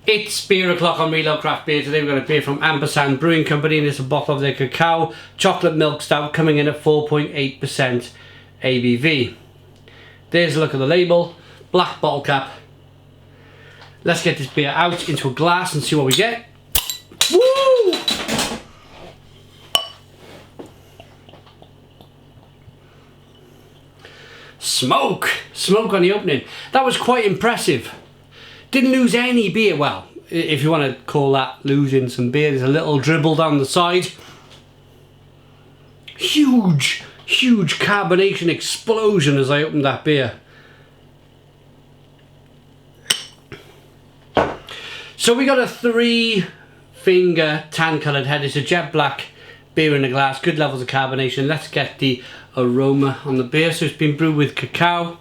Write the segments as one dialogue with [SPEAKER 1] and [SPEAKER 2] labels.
[SPEAKER 1] It's beer o'clock on Reload Craft Beer. Today we've got a beer from Ampersand Brewing Company, and it's a bottle of their cacao chocolate milk stout coming in at 4.8% ABV. There's a look at the label, black bottle cap. Let's get this beer out into a glass and see what we get. Woo! Smoke! Smoke on the opening. That was quite impressive. Didn't lose any beer. Well, if you want to call that losing some beer, there's a little dribble down the side. Huge carbonation explosion as I opened that beer. So we got a 3-finger tan coloured head. It's a jet black beer in a glass, good levels of carbonation. Let's get the aroma on the beer. So it's been brewed with cacao.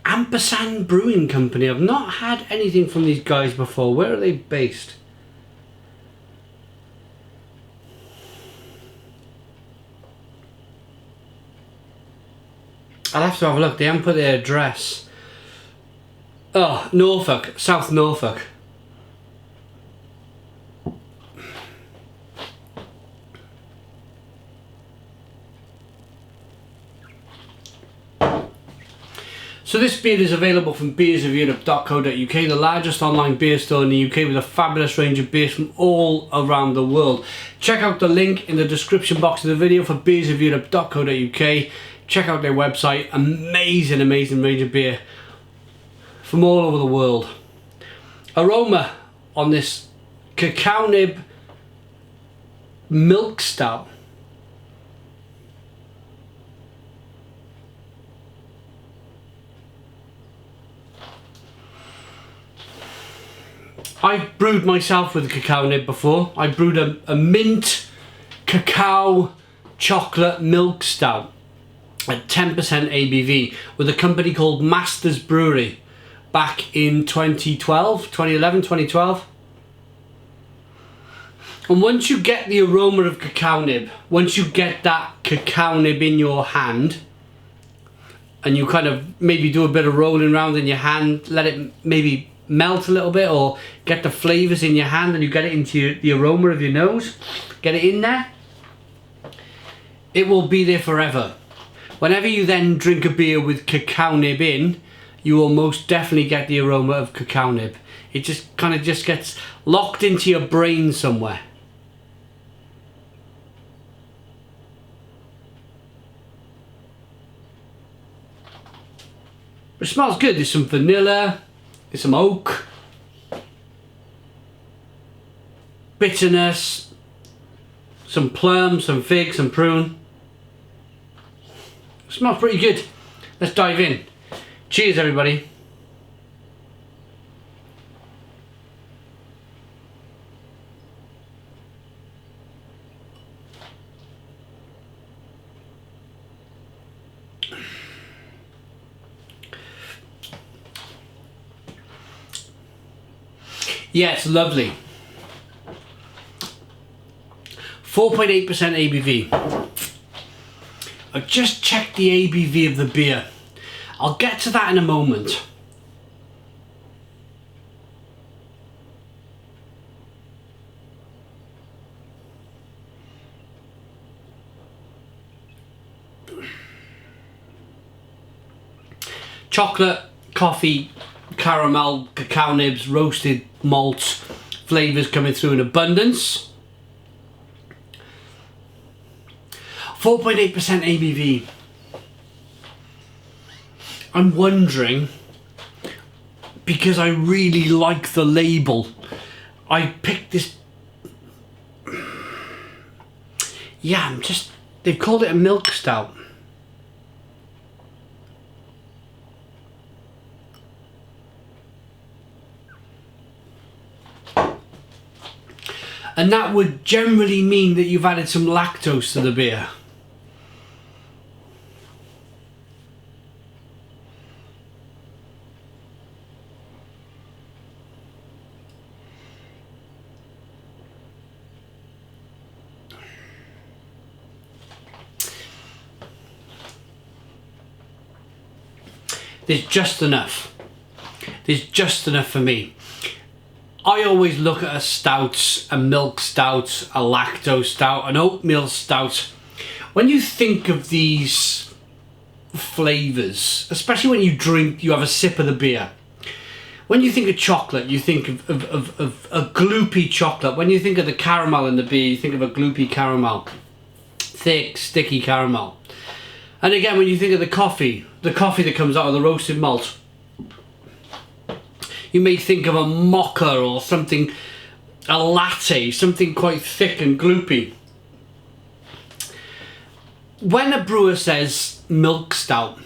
[SPEAKER 1] Ampersand Brewing Company. I've not had anything from these guys before. Where are they based? I'll have to have a look. They haven't put their address. Oh, Norfolk, South Norfolk. So this beer is available from beersofeurope.co.uk, the largest online beer store in the UK with a fabulous range of beers from all around the world. Check out the link in the description box of the video for beersofeurope.co.uk. Check out their website. Amazing range of beer from all over the world. Aroma on this Cacao Nib milk stout. I've brewed myself with a cacao nib before. I brewed a mint cacao chocolate milk stout at 10% ABV with a company called Masters Brewery back in 2012. And once you get the aroma of cacao nib, once you get that cacao nib in your hand, and you kind of maybe do a bit of rolling around in your hand, let it maybe melt a little bit, or get the flavours in your hand and you get it into the aroma of your nose, get it in there, it will be there forever. Whenever you then drink a beer with cacao nib in, you will most definitely get the aroma of cacao nib. It just kind of gets locked into your brain somewhere. It smells good. There's some vanilla, there's some oak, bitterness, some plum, some fig, some prune. It smells pretty good. Let's dive in. Cheers, everybody. Yeah, it's lovely. 4.8% ABV. I've just checked the ABV of the beer. I'll get to that in a moment. Chocolate, coffee, caramel, cacao nibs, roasted malts, flavours coming through in abundance. 4.8% ABV. I'm wondering, because I really like the label, I picked this. Yeah, they've called it a milk stout. And that would generally mean that you've added some lactose to the beer. There's just enough. There's just enough for me. I always look at a stout, a milk stout, a lactose stout, an oatmeal stout. When you think of these flavours, especially when you have a sip of the beer, when you think of chocolate, you think of a gloopy chocolate. When you think of the caramel in the beer, you think of a gloopy caramel. Thick, sticky caramel. And again, when you think of the coffee that comes out of the roasted malt, you may think of a mocha or something, a latte, something quite thick and gloopy. When a brewer says milk stout,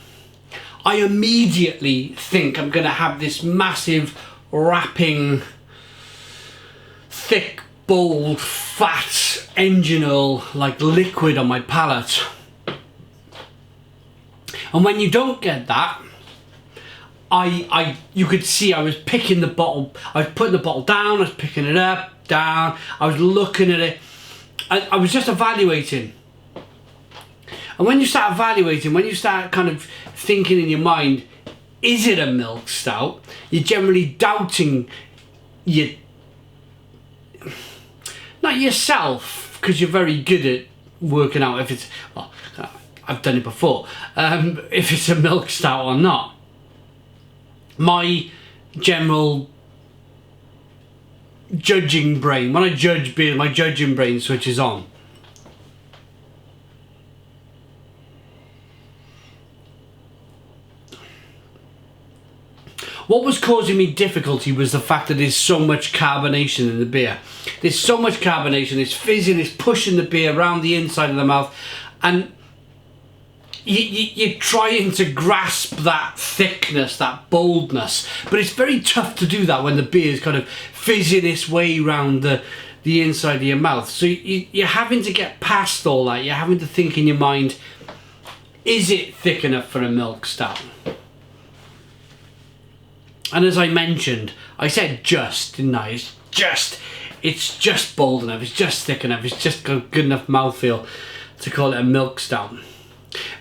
[SPEAKER 1] I immediately think I'm going to have this massive, wrapping, thick, bold, fat, enginal, like liquid on my palate. And when you don't get that, you could see I was picking the bottle, I was putting the bottle down, I was picking it up, down, I was looking at it, I was just evaluating. And when you start evaluating, when you start kind of thinking in your mind, is it a milk stout? You're generally doubting not yourself, because you're very good at working out if it's, well, I've done it before, if it's a milk stout or not. My general judging brain, when I judge beer, my judging brain switches on. What was causing me difficulty was the fact that there's so much carbonation in the beer. There's so much carbonation, it's fizzing, it's pushing the beer around the inside of the mouth, and you're trying to grasp that thickness, that boldness, but it's very tough to do that when the beer is kind of fizzing its way around the inside of your mouth. So you're having to get past all that. You're having to think in your mind, is it thick enough for a milk stout? And as I mentioned, I said just, didn't I? It's just bold enough, it's just thick enough, it's just got good enough mouthfeel to call it a milk stout.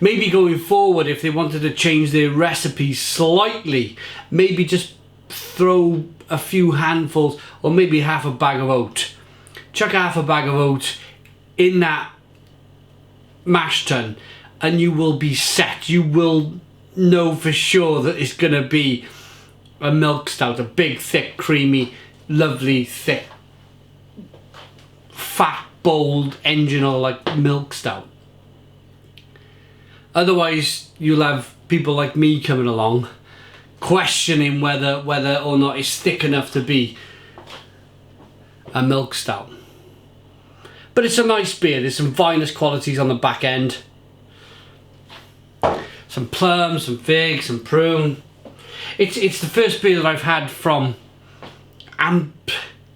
[SPEAKER 1] Maybe going forward, if they wanted to change their recipe slightly, maybe just throw a few handfuls or maybe half a bag of oat. Chuck half a bag of oat in that mash tun and you will be set. You will know for sure that it's going to be a milk stout, a big, thick, creamy, lovely, thick, fat, bold, enginal like milk stout. Otherwise, you'll have people like me coming along questioning whether or not it's thick enough to be a milk stout. But it's a nice beer. There's some vinous qualities on the back end. Some plum, some fig, some prune. It's the first beer that I've had from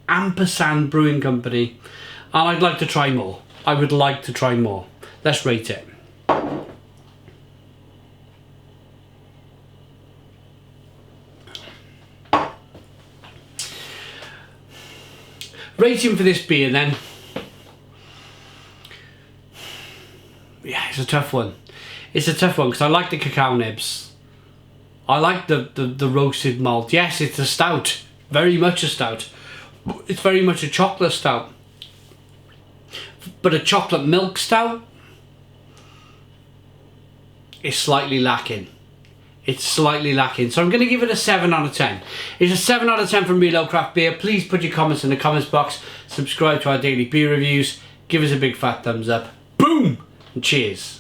[SPEAKER 1] Ampersand Brewing Company, and I'd like to try more. I would like to try more. Let's rate it. Rating for this beer then, yeah, it's a tough one. It's a tough one because I like the cacao nibs. I like the roasted malt. Yes, it's a stout, very much a stout. It's very much a chocolate stout. But a chocolate milk stout is slightly lacking. It's slightly lacking. So I'm going to give it a 7 out of 10. It's a 7 out of 10 from Real Ale Craft Beer. Please put your comments in the comments box. Subscribe to our daily beer reviews. Give us a big fat thumbs up. Boom! And cheers.